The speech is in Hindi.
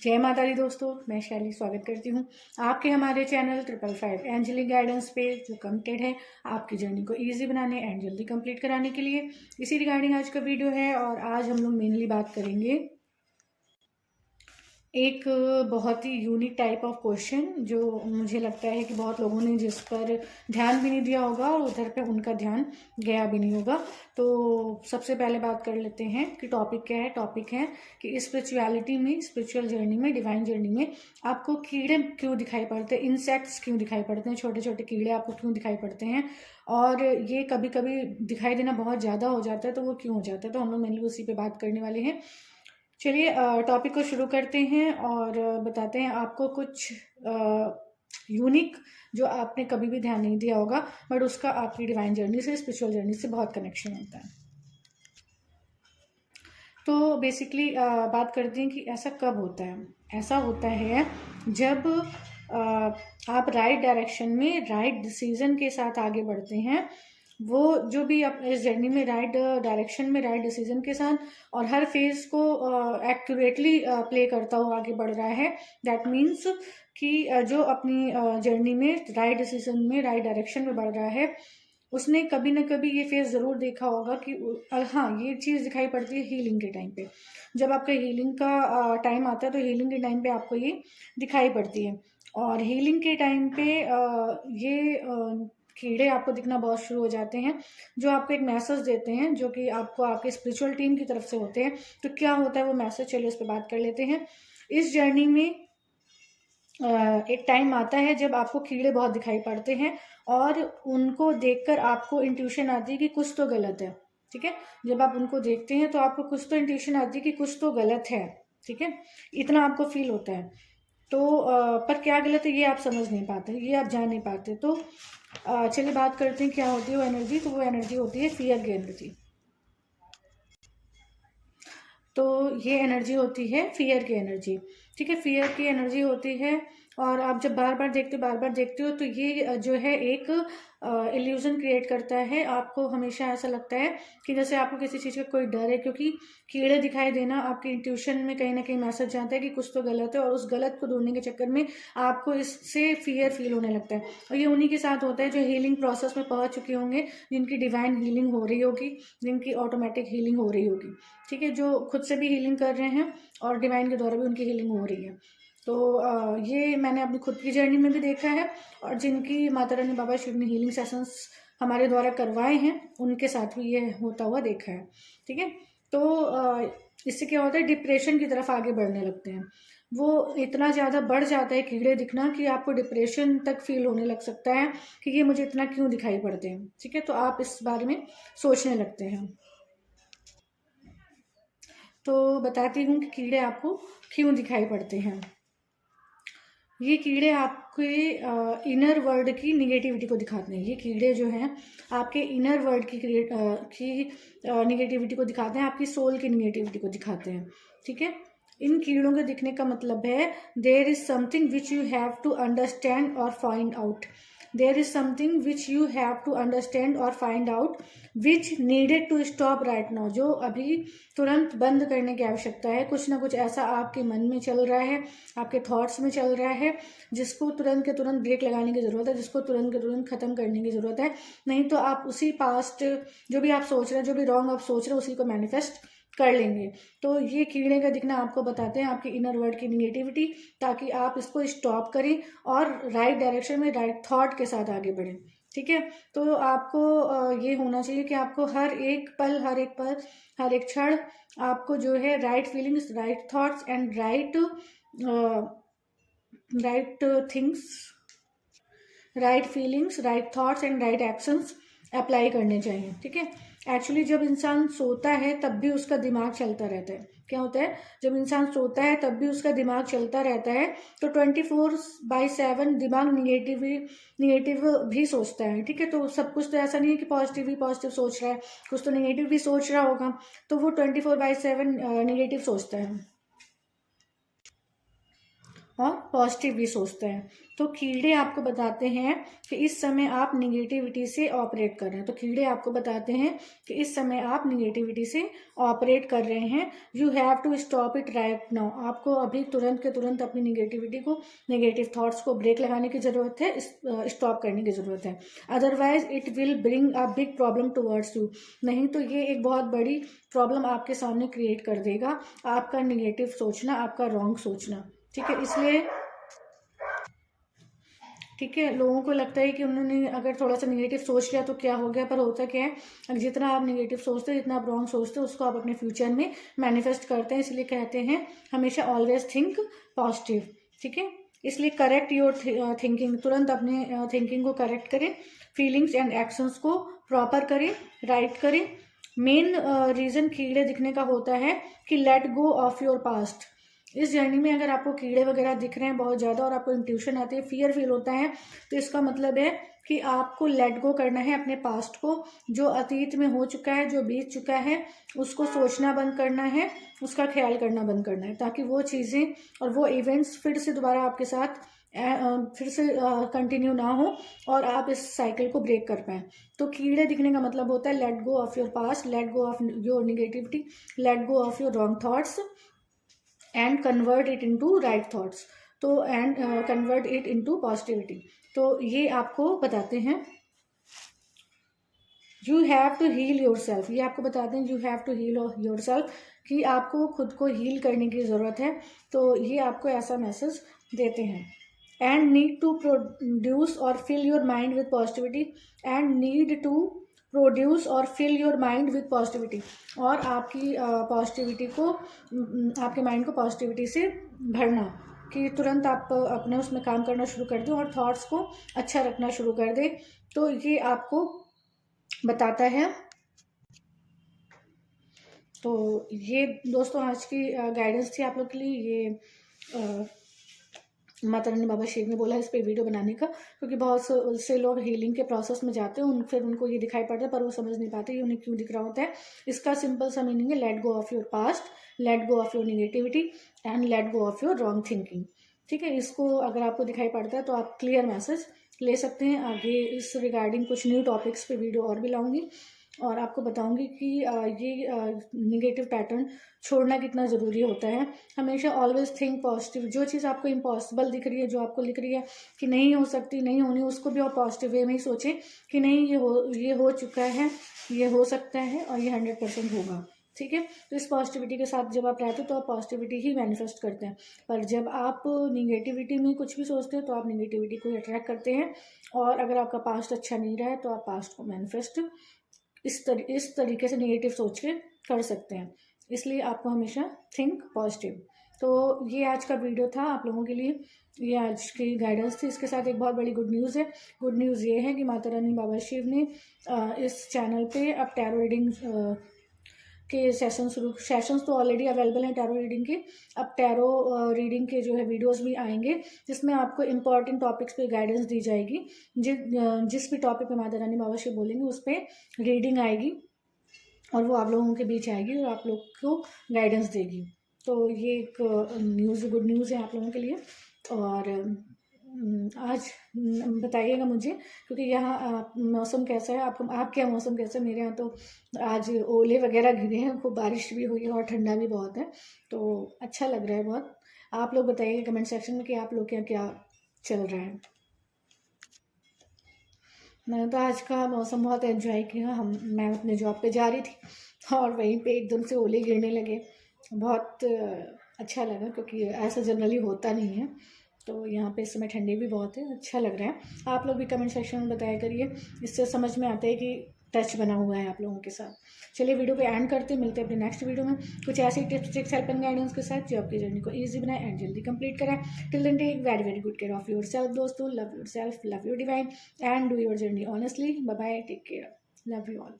जय माता दी दोस्तों, मैं शैली स्वागत करती हूँ आपके हमारे चैनल 555 एंजलिक गाइडेंस पे, जो कमिटेड है आपकी जर्नी को इजी बनाने एंड जल्दी कंप्लीट कराने के लिए। इसी रिगार्डिंग आज का वीडियो है और आज हम लोग मेनली बात करेंगे एक बहुत ही यूनिक टाइप ऑफ क्वेश्चन जो मुझे लगता है कि बहुत लोगों ने जिस पर ध्यान भी नहीं दिया होगा और उधर पे उनका ध्यान गया भी नहीं होगा। तो सबसे पहले बात कर लेते हैं कि टॉपिक क्या है। टॉपिक है कि स्पिरिचुअलिटी में, स्पिरिचुअल जर्नी में, डिवाइन जर्नी में आपको कीड़े क्यों दिखाई पड़ते हैं, इंसेक्ट्स क्यों दिखाई पड़ते हैं, छोटे छोटे कीड़े आपको क्यों दिखाई पड़ते हैं और ये कभी कभी दिखाई देना बहुत ज़्यादा हो जाता है तो वो क्यों हो जाता है। तो हम लोग मेनली उसी पे बात करने वाले हैं। चलिए टॉपिक को शुरू करते हैं और बताते हैं आपको कुछ यूनिक जो आपने कभी भी ध्यान नहीं दिया होगा बट उसका आपकी डिवाइन जर्नी से, स्पिरिचुअल जर्नी से बहुत कनेक्शन होता है। तो बेसिकली बात करते हैं कि ऐसा कब होता है। ऐसा होता है जब आप राइट डायरेक्शन में, राइट डिसीजन के साथ आगे बढ़ते हैं। वो जो भी आप इस जर्नी में राइट डायरेक्शन में, राइट डिसीजन के साथ और हर फेज को एक्यूरेटली प्ले करता हुआ आगे बढ़ रहा है। दैट मीन्स कि जो अपनी जर्नी में राइट डिसीजन में, राइट डायरेक्शन में बढ़ रहा है, उसने कभी ना कभी ये फेज ज़रूर देखा होगा कि हाँ, ये चीज़ दिखाई पड़ती है हीलिंग के टाइम पे। जब आपका हीलिंग का टाइम आता है तो हीलिंग के टाइम पे आपको ये दिखाई पड़ती है। और हीलिंग के टाइम पे ये कीड़े आपको दिखना बहुत शुरू हो जाते हैं जो आपको एक मैसेज देते हैं, जो कि आपको आपके स्पिरिचुअल टीम की तरफ से होते हैं। तो क्या होता है वो मैसेज, चलिए उस पर बात कर लेते हैं। इस जर्नी में एक टाइम आता है जब आपको कीड़े बहुत दिखाई पड़ते हैं और उनको देखकर आपको इंट्यूशन आती है कि कुछ तो गलत है। ठीक है, जब आप उनको देखते हैं तो आपको कुछ तो इंट्यूशन आती है कि कुछ तो गलत है। ठीक है, इतना आपको फील होता है। तो पर क्या गलत है ये आप समझ नहीं पाते, ये आप जान नहीं पाते। तो चलिए बात करते हैं क्या होती है वो एनर्जी। तो वो एनर्जी होती है फियर की एनर्जी। तो ये एनर्जी होती है फियर की एनर्जी। ठीक है, फियर की एनर्जी होती है और आप जब बार बार देखते हो तो ये जो है एक इल्यूजन क्रिएट करता है। आपको हमेशा ऐसा लगता है कि जैसे आपको किसी चीज़ का कोई डर है, क्योंकि कीड़े दिखाई देना आपके इंट्यूशन में कहीं ना कहीं मैसेज जाता है कि कुछ तो गलत है और उस गलत को ढूंढने के चक्कर में आपको इससे फियर फील होने लगता है। और ये उन्हीं के साथ होता है जो हीलिंग प्रोसेस में पहुंच चुके होंगे, जिनकी डिवाइन हीलिंग हो रही होगी, जिनकी ऑटोमेटिक हीलिंग हो रही होगी। ठीक है, जो खुद से भी हीलिंग कर रहे हैं और डिवाइन के द्वारा भी उनकी हीलिंग हो रही है। तो ये मैंने अपनी खुद की जर्नी में भी देखा है और जिनकी माता रानी बाबा शिव ने हीलिंग सेशंस हमारे द्वारा करवाए हैं उनके साथ भी ये होता हुआ देखा है। ठीक है, तो इससे क्या होता है, डिप्रेशन की तरफ आगे बढ़ने लगते हैं। वो इतना ज़्यादा बढ़ जाता है कीड़े दिखना कि आपको डिप्रेशन तक फील होने लग सकता है कि ये मुझे इतना क्यों दिखाई पड़ते हैं। ठीक है, तो आप इस बारे में सोचने लगते हैं। तो बताती हूँ कि कीड़े आपको क्यों दिखाई पड़ते हैं। ये कीड़े आपके इनर वर्ल्ड की निगेटिविटी को दिखाते हैं। ये कीड़े जो हैं आपके इनर वर्ल्ड की निगेटिविटी को दिखाते हैं, आपकी सोल की निगेटिविटी को दिखाते हैं। ठीक है, इन कीड़ों के दिखने का मतलब है there is something which you have to understand और find out. There is something which you have to understand और find out which needed to stop right now. जो अभी तुरंत बंद करने की आवश्यकता है। कुछ ना कुछ ऐसा आपके मन में चल रहा है, आपके थॉट्स में चल रहा है, जिसको तुरंत के तुरंत ब्रेक लगाने की ज़रूरत है, जिसको तुरंत के तुरंत ख़त्म करने की ज़रूरत है। नहीं तो आप उसी पास्ट जो भी आप सोच रहे हैं, जो भी रॉन्ग आप सोच रहे हैं, उसी को मैनिफेस्ट कर लेंगे। तो ये कीड़े का दिखना आपको बताते हैं आपकी इनर वर्ल्ड की निगेटिविटी, ताकि आप इसको स्टॉप करें और राइट डायरेक्शन में, राइट थॉट के साथ आगे बढ़ें। ठीक है, तो आपको ये होना चाहिए कि आपको हर एक पल, हर एक पल, हर एक क्षण आपको जो है right feelings, right thoughts and right things, right feelings, right thoughts and right actions apply करने चाहिए। ठीक है, एक्चुअली जब इंसान सोता है तब भी उसका दिमाग चलता रहता है। क्या होता है, जब इंसान सोता है तब भी उसका दिमाग चलता रहता है। तो 24/7 दिमाग निगेटिव भी सोचता है। ठीक है, तो सब कुछ तो ऐसा नहीं है कि पॉजिटिव ही पॉजिटिव सोच रहा है, कुछ तो निगेटिव भी सोच रहा होगा। तो वो 24/7 निगेटिव सोचता है। और पॉजिटिव भी सोचते हैं। तो कीड़े आपको बताते हैं कि इस समय आप निगेटिविटी से ऑपरेट कर रहे हैं। तो कीड़े आपको बताते हैं कि इस समय आप निगेटिविटी से ऑपरेट कर रहे हैं। You have to stop it right now. आपको अभी तुरंत के तुरंत अपनी निगेटिविटी को, नेगेटिव थॉट्स को ब्रेक लगाने की ज़रूरत है, स्टॉप करने की ज़रूरत है। Otherwise it will bring a big problem towards you. नहीं तो ये एक बहुत बड़ी प्रॉब्लम आपके सामने क्रिएट कर देगा, आपका निगेटिव सोचना, आपका रॉन्ग सोचना। ठीक है, इसलिए ठीक है, लोगों को लगता है कि उन्होंने अगर थोड़ा सा निगेटिव सोच लिया तो क्या हो गया, पर होता क्या है, जितना आप निगेटिव सोचते हैं, जितना आप रॉन्ग सोचते हैं, उसको आप अपने फ्यूचर में मैनिफेस्ट करते हैं। इसलिए कहते हैं हमेशा ऑलवेज थिंक पॉजिटिव। ठीक है, इसलिए करेक्ट योर थिंकिंग, तुरंत अपने थिंकिंग को करेक्ट करें, फीलिंग्स एंड एक्शंस को प्रॉपर करें, राइट करें। मेन रीज़न कीड़े दिखने का होता है कि late go of your past. इस जर्नी में अगर आपको कीड़े वगैरह दिख रहे हैं बहुत ज़्यादा और आपको इंट्यूशन आती है, फियर फील होता है, तो इसका मतलब है कि आपको लेट गो करना है अपने पास्ट को। जो अतीत में हो चुका है, जो बीत चुका है, उसको सोचना बंद करना है, उसका ख्याल करना बंद करना है, ताकि वो चीज़ें और वो इवेंट्स फिर से दोबारा आपके साथ फिर से कंटिन्यू ना हो और आप इस साइकिल को ब्रेक कर पाएँ। तो कीड़े दिखने का मतलब होता है let go of your past, let go of your negativity, let go of your wrong thoughts and convert it into right thoughts. तो and convert it into positivity. तो ये आपको बताते हैं you have to heal yourself. ये आपको बताते हैं you have to heal yourself, कि आपको खुद को हील करने की ज़रूरत है। तो ये आपको ऐसा मैसेज देते हैं। एंड नीड टू प्रोड्यूस और fill your mind with positivity, and need to produce और fill your mind with positivity. और आपकी पॉजिटिविटी को, आपके माइंड को पॉजिटिविटी से भरना, कि तुरंत आप अपने उसमें काम करना शुरू कर दें और थॉट्स को अच्छा रखना शुरू कर दें। तो ये आपको बताता है। तो ये दोस्तों आज की गाइडेंस थी आप लोग के लिए। ये माता रानी बाबा शिव ने बोला है इस पर वीडियो बनाने का, क्योंकि बहुत से लोग हीलिंग के प्रोसेस में जाते हैं, फिर उनको ये दिखाई पड़ता है पर वो समझ नहीं पाते ये उन्हें क्यों दिख रहा होता है। इसका सिंपल सा मीनिंग है let go of your past, let go of your negativity and let go of your wrong thinking. ठीक है, इसको अगर आपको दिखाई पड़ता है तो आप क्लियर मैसेज ले सकते हैं। आगे इस रिगार्डिंग कुछ न्यू टॉपिक्स पे वीडियो और भी लाऊंगी और आपको बताऊंगी कि ये निगेटिव पैटर्न छोड़ना कितना ज़रूरी होता है। हमेशा ऑलवेज थिंक पॉजिटिव। जो चीज़ आपको इम्पॉसिबल दिख रही है, जो आपको लिख रही है कि नहीं हो सकती, नहीं होनी, उसको भी आप पॉजिटिव वे में ही सोचें कि नहीं, ये हो चुका है, ये हो सकता है और ये 100% होगा। ठीक है, तो इस पॉजिटिविटी के साथ जब आप रहते हो तो आप पॉजिटिविटी ही मैनिफेस्ट करते हैं। पर जब आप निगेटिविटी में कुछ भी सोचते हो तो आप निगेटिविटी को अट्रैक्ट करते हैं। और अगर आपका पास्ट अच्छा नहीं रहा है तो आप पास्ट को मैनिफेस्ट इस तरीके से नेगेटिव सोच के कर सकते हैं। इसलिए आपको हमेशा थिंक पॉजिटिव। तो ये आज का वीडियो था आप लोगों के लिए, ये आज की गाइडेंस थी। इसके साथ एक बहुत बड़ी गुड न्यूज़ है। गुड न्यूज़ ये है कि माता रानी बाबा शिव ने इस चैनल पे अब टैरो रीडिंग के सेशंस तो ऑलरेडी अवेलेबल हैं टैरो रीडिंग के। अब टैरो रीडिंग के जो है वीडियोस भी आएंगे, जिसमें आपको इंपॉर्टेंट टॉपिक्स पे गाइडेंस दी जाएगी। जिस भी टॉपिक पे माता रानी बाबा शिव बोलेंगे उस पर रीडिंग आएगी और वो आप लोगों के बीच आएगी और आप लोग को गाइडेंस देगी। तो ये एक गुड न्यूज़ है आप लोगों के लिए। और आज बताइएगा मुझे, क्योंकि यहाँ मौसम कैसा है, आपके यहाँ मौसम कैसा है। मेरे यहाँ तो आज ओले वगैरह गिरे हैं, खूब बारिश भी हुई है और ठंडा भी बहुत है, तो अच्छा लग रहा है बहुत। आप लोग बताइएगा कमेंट सेक्शन में कि आप लोग के यहाँ क्या चल रहा है। मैंने तो आज का मौसम बहुत एंजॉय किया। मैं अपने जॉब पे जा रही थी और वहीं पे एकदम से ओले गिरने लगे, बहुत अच्छा लगा, क्योंकि ऐसा जनरली होता नहीं है। तो यहाँ पे इस समय ठंडी भी बहुत है, अच्छा लग रहा है। आप लोग भी कमेंट सेक्शन में बताया करिए, इससे समझ में आता है कि टच बना हुआ है आप लोगों के साथ। चलिए वीडियो पे एंड करते हैं, मिलते हैं अपने नेक्स्ट वीडियो में कुछ ऐसी tips tricks help and guidance के साथ जो आपकी जर्नी को ईजी बनाए एंड जल्दी कंप्लीट कराए। Till then take very very good care of yourself दोस्तों। Love yourself, love your divine and do your journey honestly. Bye bye, take care, love you all.